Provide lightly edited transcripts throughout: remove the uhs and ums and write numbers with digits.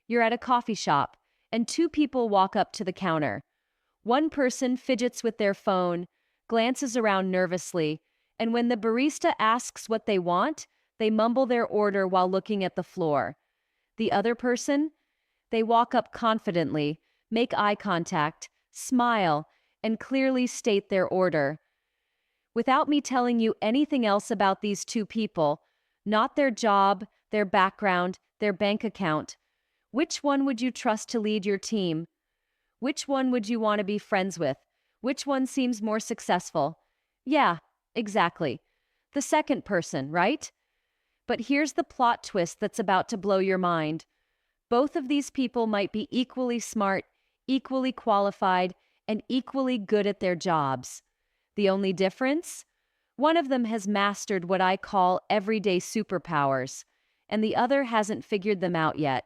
You're at a coffee shop, and two people walk up to the counter. One person fidgets with their phone, glances around nervously, and when the barista asks what they want, they mumble their order while looking at the floor. The other person? They walk up confidently, make eye contact, smile, and clearly state their order. Without me telling you anything else about these two people, not their job, their background, their bank account, which one would you trust to lead your team? Which one would you want to be friends with? Which one seems more successful? Yeah, exactly. The second person, right? But here's the plot twist that's about to blow your mind. Both of these people might be equally smart, equally qualified, and equally good at their jobs. The only difference? One of them has mastered what I call everyday superpowers, and the other hasn't figured them out yet.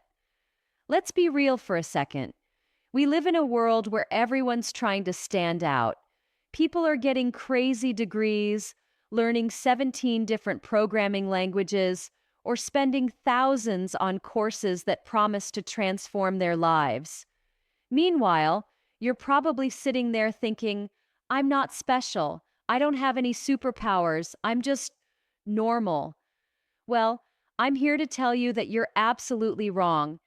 Let's be real for a second. We live in a world where everyone's trying to stand out. People are getting crazy degrees, learning 17 different programming languages, or spending thousands on courses that promise to transform their lives. Meanwhile, you're probably sitting there thinking, I'm not special. I don't have any superpowers. I'm just normal. Well, I'm here to tell you that you're absolutely wrong.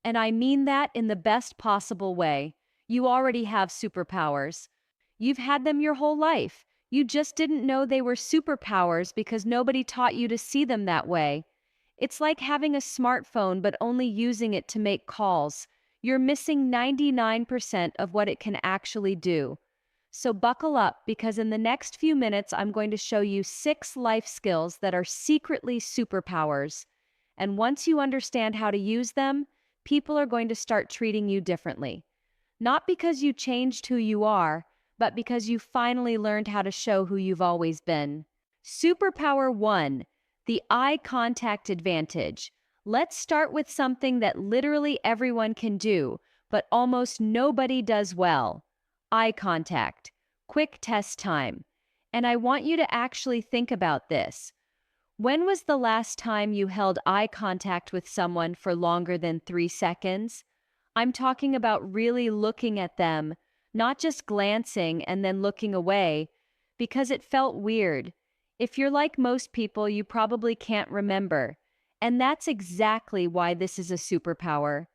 And I mean that in the best possible way. You already have superpowers. You've had them your whole life. You just didn't know they were superpowers because nobody taught you to see them that way. It's like having a smartphone but only using it to make calls. You're missing 99% of what it can actually do. So buckle up because in the next few minutes I'm going to show you 6 life skills that are secretly superpowers. And once you understand how to use them, people are going to start treating you differently. Not because you changed who you are, but because you finally learned how to show who you've always been. Superpower 1, the eye contact advantage. Let's start with something that literally everyone can do, but almost nobody does well. Eye contact. Quick test time. And I want you to actually think about this. When was the last time you held eye contact with someone for longer than 3 seconds? I'm talking about really looking at them, not just glancing and then looking away, because it felt weird. If you're like most people, you probably can't remember. And that's exactly why this is a superpower.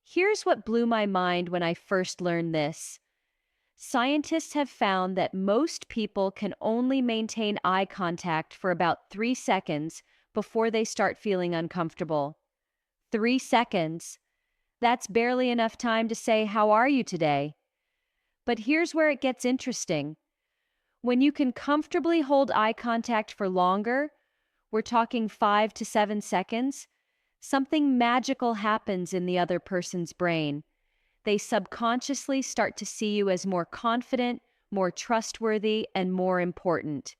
Here's what blew my mind when I first learned this. Scientists have found that most people can only maintain eye contact for about 3 seconds before they start feeling uncomfortable. 3 seconds. That's barely enough time to say, "How are you today?" But here's where it gets interesting. When you can comfortably hold eye contact for longer, we're talking 5 to 7 seconds, something magical happens in the other person's brain. They subconsciously start to see you as more confident, more trustworthy, and more important.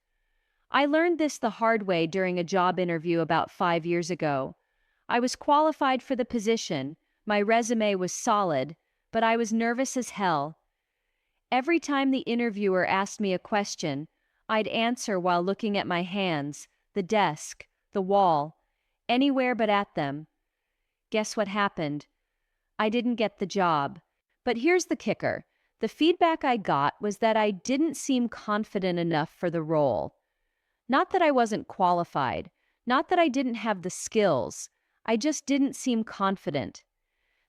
I learned this the hard way during a job interview about 5 years ago. I was qualified for the position, my resume was solid, but I was nervous as hell. Every time the interviewer asked me a question, I'd answer while looking at my hands, the desk, the wall, anywhere but at them. Guess what happened? I didn't get the job. But here's the kicker. The feedback I got was that I didn't seem confident enough for the role. Not that I wasn't qualified, not that I didn't have the skills, I just didn't seem confident.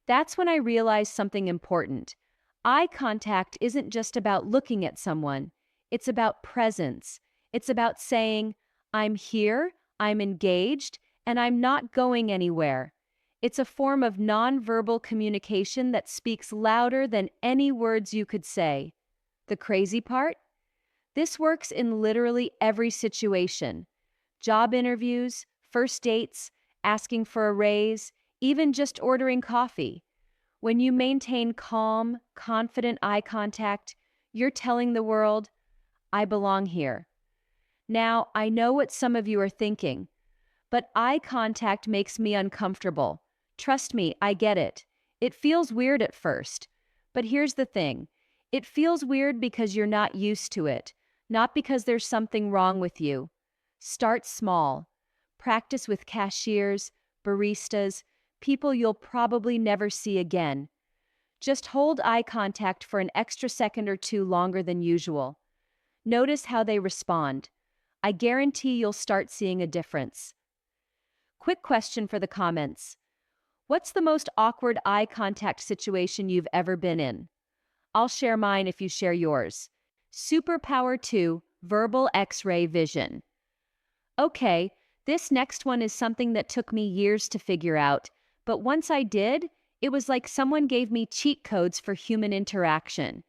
That's when I realized something important. Eye contact isn't just about looking at someone, it's about presence. It's about saying, I'm here, I'm engaged, and I'm not going anywhere. It's a form of nonverbal communication that speaks louder than any words you could say. The crazy part? This works in literally every situation. Job interviews, first dates, asking for a raise, even just ordering coffee. When you maintain calm, confident eye contact, you're telling the world, I belong here. Now, I know what some of you are thinking, but eye contact makes me uncomfortable. Trust me, I get it. It feels weird at first. But here's the thing. It feels weird because you're not used to it, not because there's something wrong with you. Start small. Practice with cashiers, baristas, people you'll probably never see again. Just hold eye contact for an extra second or two longer than usual. Notice how they respond. I guarantee you'll start seeing a difference. Quick question for the comments. What's the most awkward eye contact situation you've ever been in? I'll share mine if you share yours. Superpower 2, Verbal X-ray Vision. Okay, this next one is something that took me years to figure out, but once I did, it was like someone gave me cheat codes for human interaction.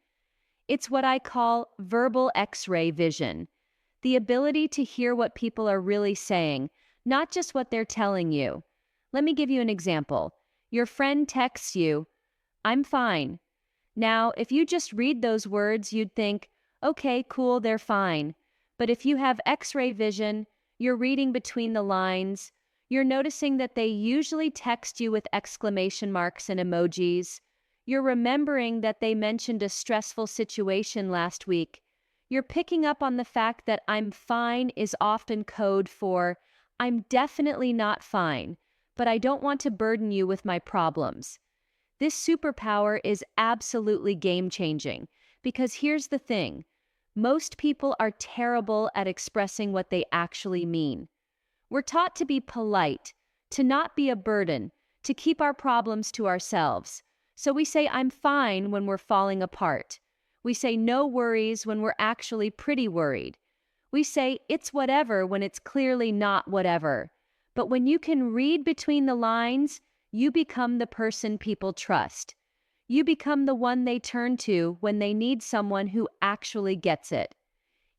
It's what I call verbal X-ray vision, the ability to hear what people are really saying, not just what they're telling you. Let me give you an example. Your friend texts you, "I'm fine." Now, if you just read those words, you'd think, okay, cool, they're fine. But if you have X-ray vision, you're reading between the lines, you're noticing that they usually text you with exclamation marks and emojis, you're remembering that they mentioned a stressful situation last week, you're picking up on the fact that "I'm fine" is often code for "I'm definitely not fine, but I don't want to burden you with my problems." This superpower is absolutely game-changing, because here's the thing. Most people are terrible at expressing what they actually mean. We're taught to be polite, to not be a burden, to keep our problems to ourselves. So we say "I'm fine" when we're falling apart. We say "no worries" when we're actually pretty worried. We say "it's whatever" when it's clearly not whatever. But when you can read between the lines, you become the person people trust. You become the one they turn to when they need someone who actually gets it.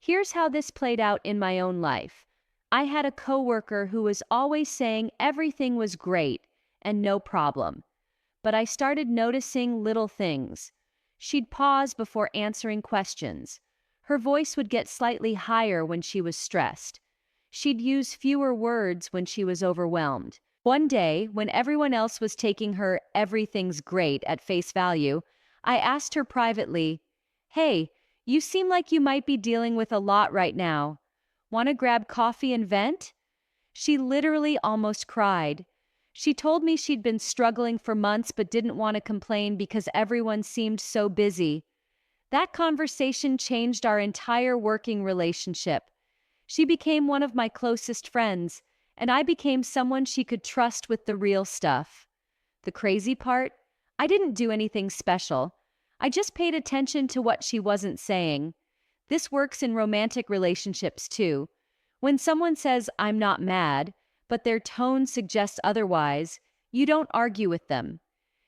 Here's how this played out in my own life. I had a coworker who was always saying everything was great and no problem. But I started noticing little things. She'd pause before answering questions. Her voice would get slightly higher when she was stressed. She'd use fewer words when she was overwhelmed. One day, when everyone else was taking her "everything's great" at face value, I asked her privately, "Hey, you seem like you might be dealing with a lot right now. Want to grab coffee and vent?" She literally almost cried. She told me she'd been struggling for months but didn't want to complain because everyone seemed so busy. That conversation changed our entire working relationship. She became one of my closest friends, and I became someone she could trust with the real stuff. The crazy part? I didn't do anything special. I just paid attention to what she wasn't saying. This works in romantic relationships too. When someone says "I'm not mad," but their tone suggests otherwise, you don't argue with them.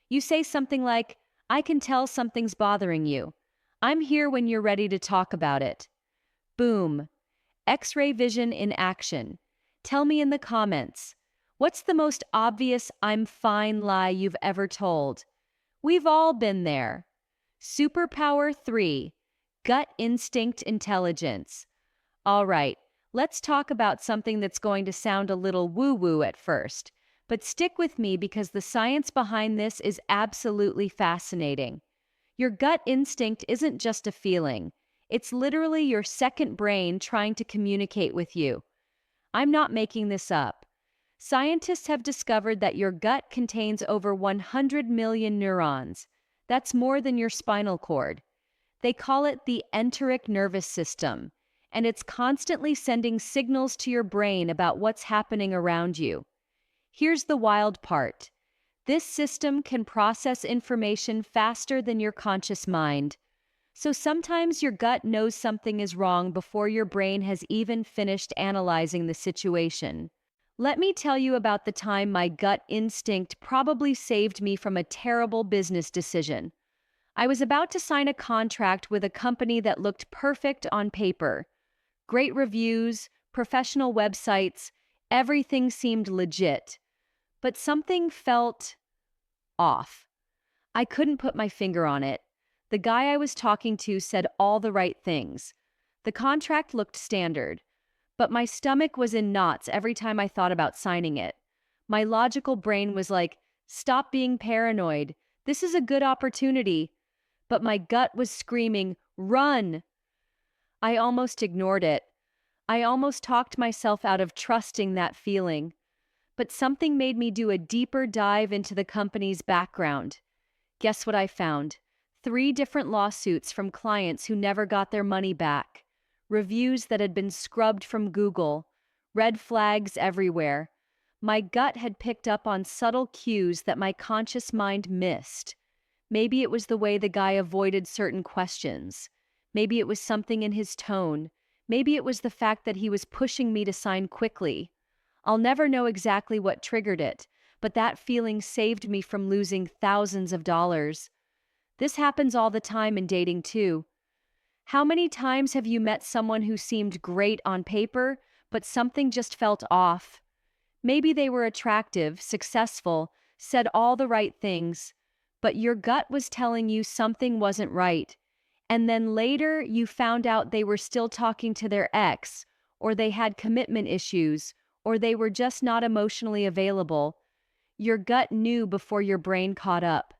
You say something like, "I can tell something's bothering you. I'm here when you're ready to talk about it." Boom. X-ray vision in action. Tell me in the comments, what's the most obvious "I'm fine" lie you've ever told? We've all been there. Superpower 3, Gut Instinct Intelligence. All right, let's talk about something that's going to sound a little woo-woo at first, but stick with me because the science behind this is absolutely fascinating. Your gut instinct isn't just a feeling. It's literally your second brain trying to communicate with you. I'm not making this up. Scientists have discovered that your gut contains over 100 million neurons. That's more than your spinal cord. They call it the enteric nervous system, and it's constantly sending signals to your brain about what's happening around you. Here's the wild part. This system can process information faster than your conscious mind. So sometimes your gut knows something is wrong before your brain has even finished analyzing the situation. Let me tell you about the time my gut instinct probably saved me from a terrible business decision. I was about to sign a contract with a company that looked perfect on paper. Great reviews, professional websites, everything seemed legit. But something felt off. I couldn't put my finger on it. The guy I was talking to said all the right things. The contract looked standard, but my stomach was in knots every time I thought about signing it. My logical brain was like, "Stop being paranoid. This is a good opportunity." But my gut was screaming, "Run!" I almost ignored it. I almost talked myself out of trusting that feeling. but something made me do a deeper dive into the company's background. Guess what I found? 3 different lawsuits from clients who never got their money back, reviews that had been scrubbed from Google, red flags everywhere. My gut had picked up on subtle cues that my conscious mind missed. Maybe it was the way the guy avoided certain questions. Maybe it was something in his tone. Maybe it was the fact that he was pushing me to sign quickly. I'll never know exactly what triggered it, but that feeling saved me from losing thousands of dollars. This happens all the time in dating too. How many times have you met someone who seemed great on paper, but something just felt off? Maybe they were attractive, successful, said all the right things, but your gut was telling you something wasn't right. And then later you found out they were still talking to their ex, or they had commitment issues, or they were just not emotionally available. Your gut knew before your brain caught up.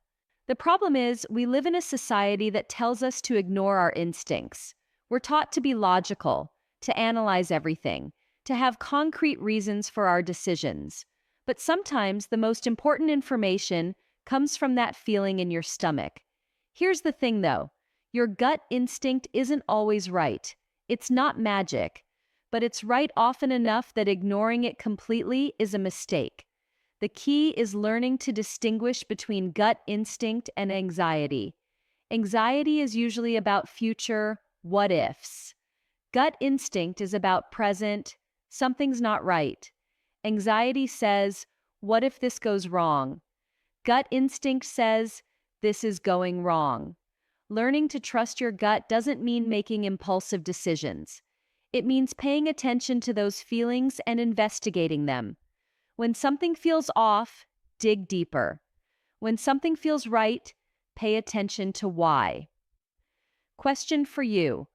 The problem is, we live in a society that tells us to ignore our instincts. We're taught to be logical, to analyze everything, to have concrete reasons for our decisions. But sometimes the most important information comes from that feeling in your stomach. Here's the thing though, your gut instinct isn't always right. It's not magic, but it's right often enough that ignoring it completely is a mistake. The key is learning to distinguish between gut instinct and anxiety. Anxiety is usually about future what ifs. Gut instinct is about present, something's not right. Anxiety says, what if this goes wrong? Gut instinct says, this is going wrong. Learning to trust your gut doesn't mean making impulsive decisions. It means paying attention to those feelings and investigating them. When something feels off, dig deeper. When something feels right, pay attention to why. Question for you.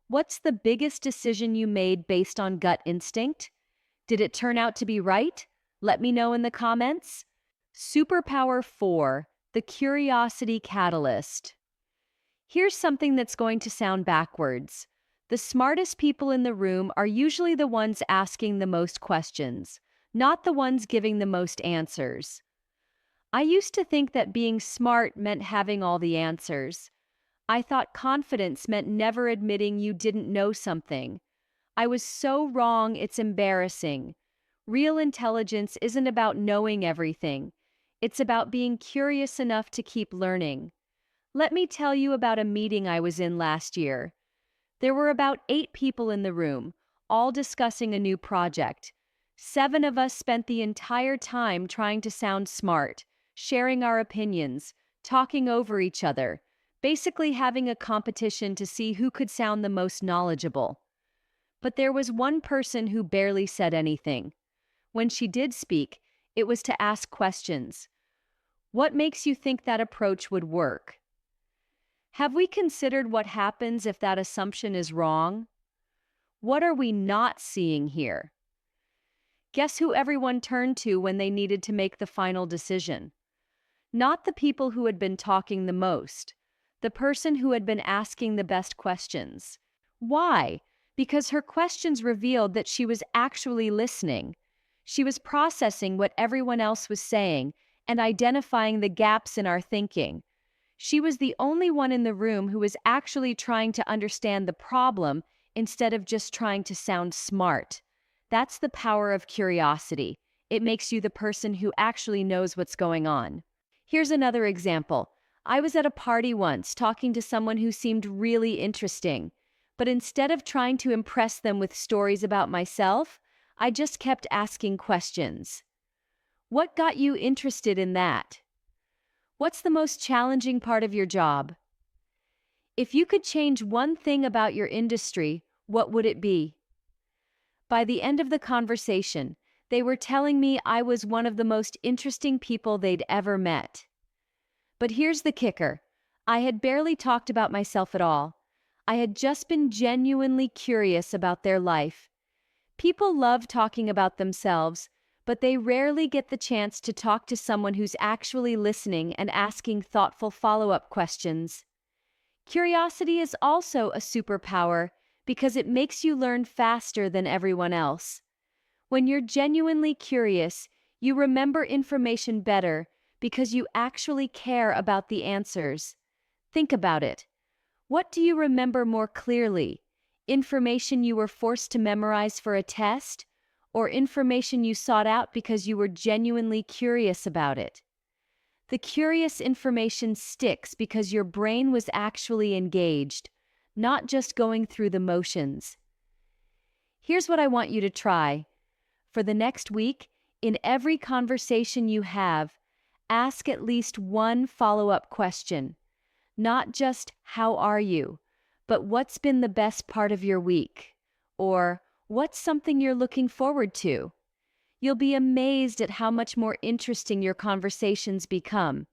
What's the biggest decision you made based on gut instinct? Did it turn out to be right? Let me know in the comments. Superpower 4, the curiosity catalyst. Here's something that's going to sound backwards. The smartest people in the room are usually the ones asking the most questions, not the ones giving the most answers. I used to think that being smart meant having all the answers. I thought confidence meant never admitting you didn't know something. I was so wrong, it's embarrassing. Real intelligence isn't about knowing everything. It's about being curious enough to keep learning. Let me tell you about a meeting I was in last year. There were about 8 people in the room, all discussing a new project. 7 of us spent the entire time trying to sound smart, sharing our opinions, talking over each other, basically having a competition to see who could sound the most knowledgeable. But there was one person who barely said anything. When she did speak, it was to ask questions. What makes you think that approach would work? Have we considered what happens if that assumption is wrong? What are we not seeing here? Guess who everyone turned to when they needed to make the final decision? Not the people who had been talking the most, the person who had been asking the best questions. Why? Because her questions revealed that she was actually listening. She was processing what everyone else was saying and identifying the gaps in our thinking. She was the only one in the room who was actually trying to understand the problem instead of just trying to sound smart. That's the power of curiosity. It makes you the person who actually knows what's going on. Here's another example. I was at a party once talking to someone who seemed really interesting, but instead of trying to impress them with stories about myself, I just kept asking questions. What got you interested in that? What's the most challenging part of your job? If you could change one thing about your industry, what would it be? By the end of the conversation, they were telling me I was one of the most interesting people they'd ever met. But here's the kicker. I had barely talked about myself at all. I had just been genuinely curious about their life. People love talking about themselves, but they rarely get the chance to talk to someone who's actually listening and asking thoughtful follow-up questions. Curiosity is also a superpower because it makes you learn faster than everyone else. When you're genuinely curious, You remember information better because you actually care about the answers. Think about it. What do you remember more clearly? Information you were forced to memorize for a test, or information you sought out because you were genuinely curious about it? The curious information sticks because your brain was actually engaged, not just going through the motions. Here's what I want you to try. For the next week, in every conversation you have, ask at least one follow-up question. Not just, how are you? But what's been the best part of your week? Or, what's something you're looking forward to? You'll be amazed at how much more interesting your conversations become.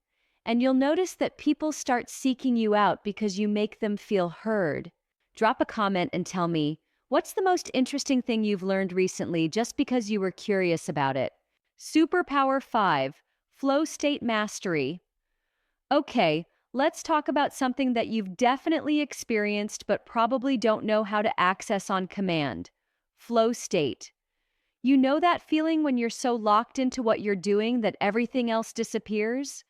And you'll notice that people start seeking you out because you make them feel heard. Drop a comment and tell me, what's the most interesting thing you've learned recently just because you were curious about it? Superpower 5, Flow State Mastery. Okay, let's talk about something that you've definitely experienced but probably don't know how to access on command. Flow state. You know that feeling when you're so locked into what you're doing that everything else disappears?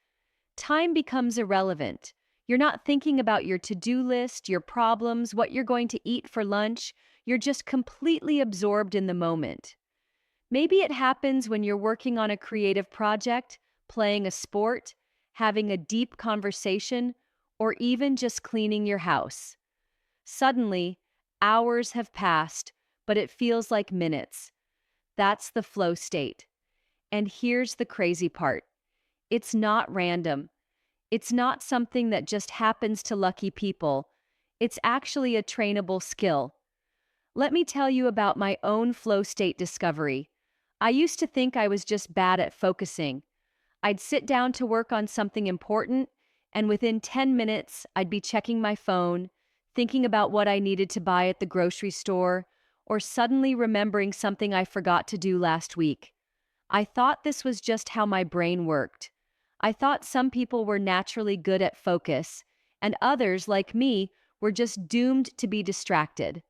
Time becomes irrelevant. You're not thinking about your to-do list, your problems, what you're going to eat for lunch. You're just completely absorbed in the moment. Maybe it happens when you're working on a creative project, playing a sport, having a deep conversation, or even just cleaning your house. Suddenly, hours have passed, but it feels like minutes. That's the flow state. And here's the crazy part. It's not random. It's not something that just happens to lucky people. It's actually a trainable skill. Let me tell you about my own flow state discovery. I used to think I was just bad at focusing. I'd sit down to work on something important, and within 10 minutes, I'd be checking my phone, thinking about what I needed to buy at the grocery store, or suddenly remembering something I forgot to do last week. I thought this was just how my brain worked. I thought some people were naturally good at focus, and others, like me, were just doomed to be distracted.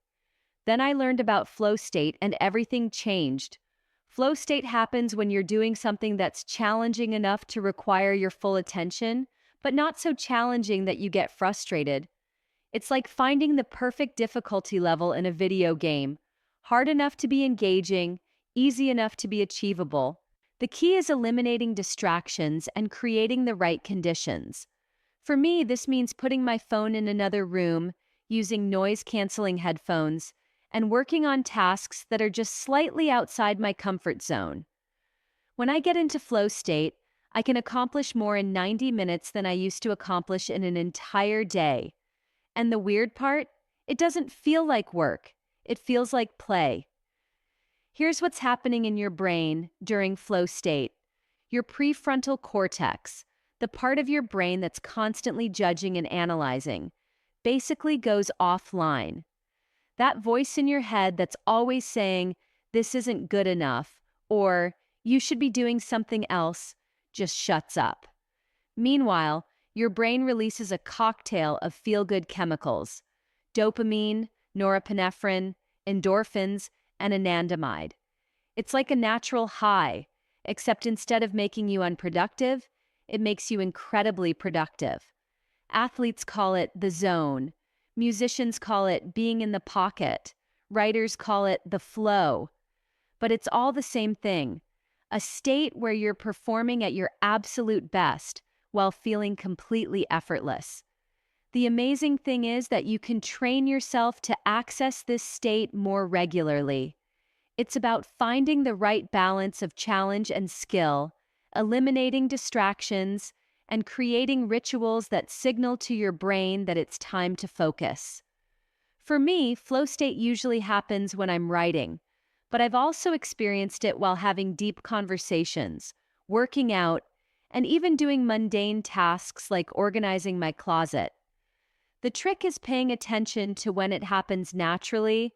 Then I learned about flow state and everything changed. Flow state happens when you're doing something that's challenging enough to require your full attention, but not so challenging that you get frustrated. It's like finding the perfect difficulty level in a video game. Hard enough to be engaging, easy enough to be achievable. The key is eliminating distractions and creating the right conditions. For me, this means putting my phone in another room, using noise-canceling headphones, and working on tasks that are just slightly outside my comfort zone. When I get into flow state, I can accomplish more in 90 minutes than I used to accomplish in an entire day. And the weird part? It doesn't feel like work. It feels like play. Here's what's happening in your brain during flow state. Your prefrontal cortex, the part of your brain that's constantly judging and analyzing, basically goes offline. That voice in your head that's always saying, this isn't good enough, or you should be doing something else, just shuts up. Meanwhile, your brain releases a cocktail of feel-good chemicals: dopamine, norepinephrine, endorphins, and anandamide. It's like a natural high, except instead of making you unproductive, it makes you incredibly productive. Athletes call it the zone. Musicians call it being in the pocket. Writers call it the flow. But it's all the same thing, a state where you're performing at your absolute best while feeling completely effortless. The amazing thing is that you can train yourself to access this state more regularly. It's about finding the right balance of challenge and skill, eliminating distractions, and creating rituals that signal to your brain that it's time to focus. For me, flow state usually happens when I'm writing, but I've also experienced it while having deep conversations, working out, and even doing mundane tasks like organizing my closet. The trick is paying attention to when it happens naturally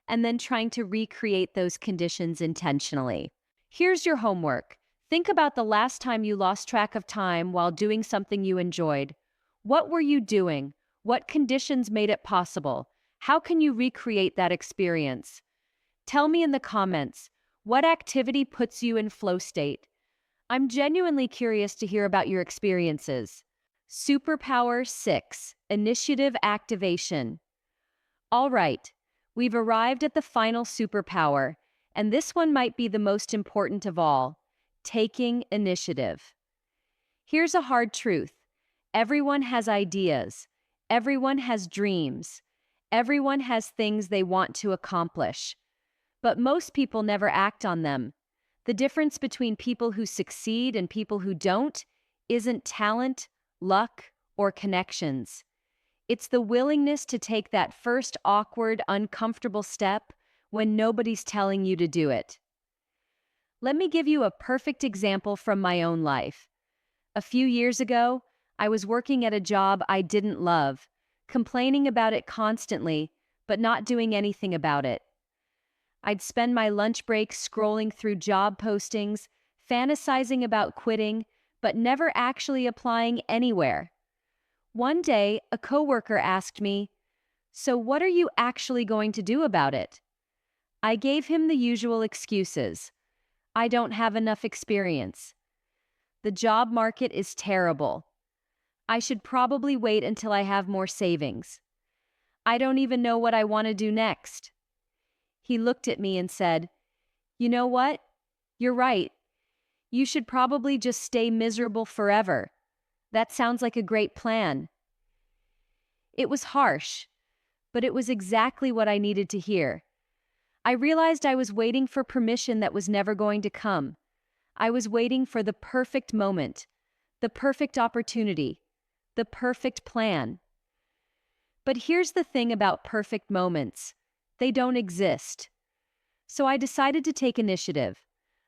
and then trying to recreate those conditions intentionally. Here's your homework. Think about the last time you lost track of time while doing something you enjoyed. What were you doing? What conditions made it possible? How can you recreate that experience? Tell me in the comments, what activity puts you in flow state? I'm genuinely curious to hear about your experiences. Superpower 6, Initiative Activation. All right, we've arrived at the final superpower, and this one might be the most important of all: taking initiative. Here's a hard truth: everyone has ideas, everyone has dreams, everyone has things they want to accomplish, but most people never act on them. The difference between people who succeed and people who don't isn't talent, luck, or connections. It's the willingness to take that first awkward, uncomfortable step when nobody's telling you to do it. Let me give you a perfect example from my own life. A few years ago, I was working at a job I didn't love, complaining about it constantly, but not doing anything about it. I'd spend my lunch break scrolling through job postings, fantasizing about quitting, but never actually applying anywhere. One day, a coworker asked me, "So what are you actually going to do about it?" I gave him the usual excuses. I don't have enough experience. The job market is terrible. I should probably wait until I have more savings. I don't even know what I want to do next. He looked at me and said, "You know what? You're right. You should probably just stay miserable forever. That sounds like a great plan." It was harsh, but it was exactly what I needed to hear. I realized I was waiting for permission that was never going to come. I was waiting for the perfect moment, the perfect opportunity, the perfect plan. But here's the thing about perfect moments: they don't exist. So I decided to take initiative.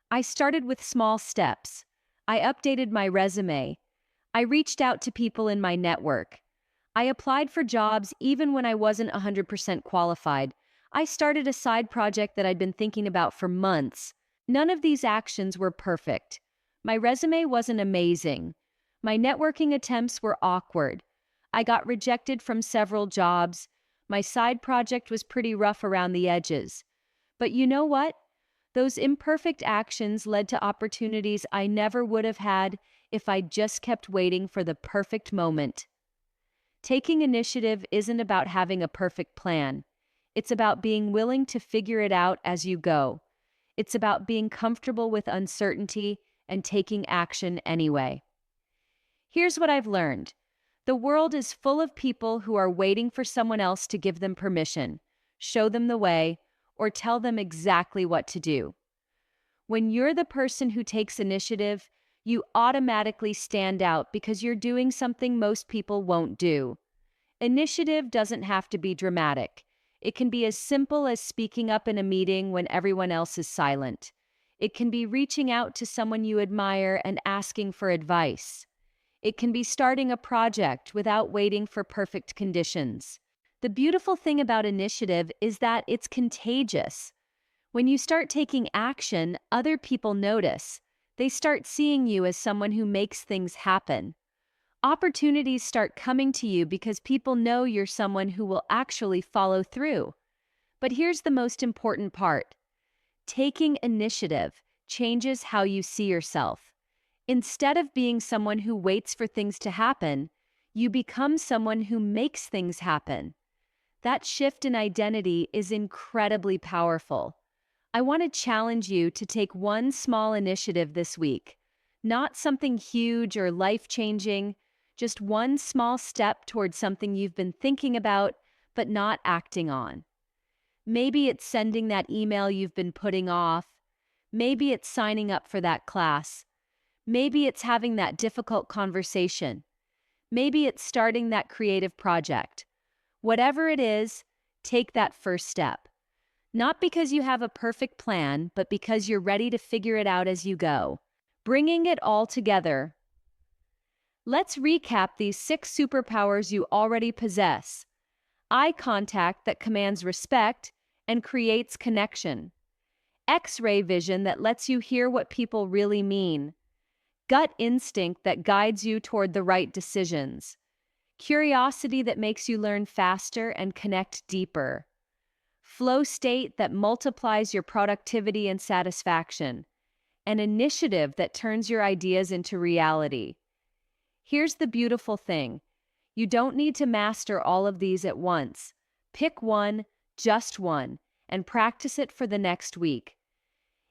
I started with small steps. I updated my resume. I reached out to people in my network. I applied for jobs even when I wasn't 100% qualified. I started a side project that I'd been thinking about for months. None of these actions were perfect. My resume wasn't amazing. My networking attempts were awkward. I got rejected from several jobs. My side project was pretty rough around the edges. But you know what? Those imperfect actions led to opportunities I never would have had if I just kept waiting for the perfect moment. Taking initiative isn't about having a perfect plan. It's about being willing to figure it out as you go. It's about being comfortable with uncertainty and taking action anyway. Here's what I've learned. The world is full of people who are waiting for someone else to give them permission, show them the way, or tell them exactly what to do. When you're the person who takes initiative, you automatically stand out because you're doing something most people won't do. Initiative doesn't have to be dramatic. It can be as simple as speaking up in a meeting when everyone else is silent. It can be reaching out to someone you admire and asking for advice. It can be starting a project without waiting for perfect conditions. The beautiful thing about initiative is that it's contagious. When you start taking action, other people notice. They start seeing you as someone who makes things happen. Opportunities start coming to you because people know you're someone who will actually follow through. But here's the most important part. Taking initiative changes how you see yourself. Instead of being someone who waits for things to happen, you become someone who makes things happen. That shift in identity is incredibly powerful. I want to challenge you to take one small initiative this week. Not something huge or life-changing, just one small step towards something you've been thinking about but not acting on. Maybe it's sending that email you've been putting off. Maybe it's signing up for that class. Maybe it's having that difficult conversation. Maybe it's starting that creative project. Whatever it is, take that first step. Not because you have a perfect plan, but because you're ready to figure it out as you go. Bringing it all together. Let's recap these 6 superpowers you already possess. Eye contact that commands respect and creates connection. X-ray vision that lets you hear what people really mean. Gut instinct that guides you toward the right decisions. Curiosity that makes you learn faster and connect deeper. Flow state that multiplies your productivity and satisfaction. an initiative that turns your ideas into reality. Here's the beautiful thing. You don't need to master all of these at once. Pick one, just one, and practice it for the next week.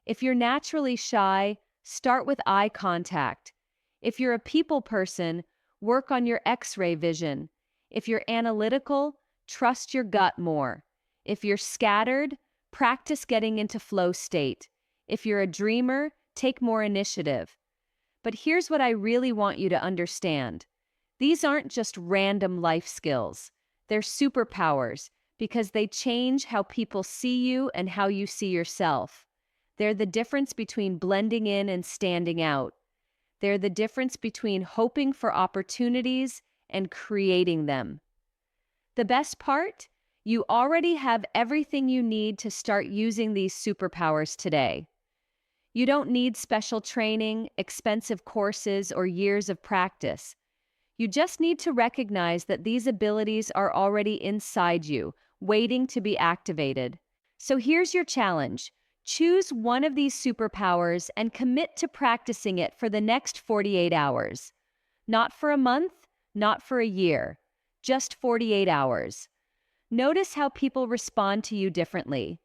If you're naturally shy, start with eye contact. If you're a people person, work on your X-ray vision. If you're analytical, trust your gut more. If you're scattered, practice getting into flow state. If you're a dreamer, take more initiative. But here's what I really want you to understand. These aren't just random life skills. They're superpowers because they change how people see you and how you see yourself. They're the difference between blending in and standing out. They're the difference between hoping for opportunities and creating them. The best part? You already have everything you need to start using these superpowers today. You don't need special training, expensive courses, or years of practice. You just need to recognize that these abilities are already inside you, waiting to be activated. So here's your challenge. Choose one of these superpowers and commit to practicing it for the next 48 hours. Not for a month, not for a year, just 48 hours. Notice how people respond to you differently.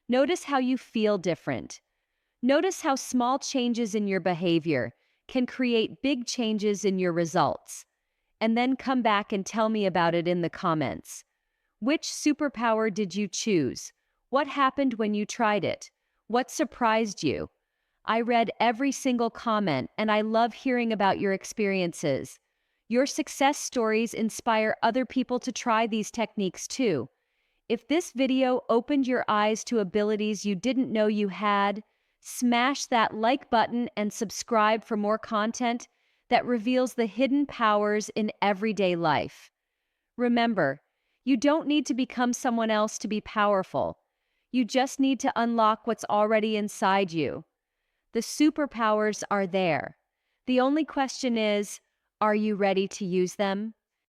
Notice how you feel different. Notice how small changes in your behavior can create big changes in your results. And then come back and tell me about it in the comments. Which superpower did you choose? What happened when you tried it? What surprised you? I read every single comment, and I love hearing about your experiences. Your success stories inspire other people to try these techniques too. If this video opened your eyes to abilities you didn't know you had, smash that like button and subscribe for more content that reveals the hidden powers in everyday life. Remember, you don't need to become someone else to be powerful. You just need to unlock what's already inside you. The superpowers are there. The only question is, are you ready to use them?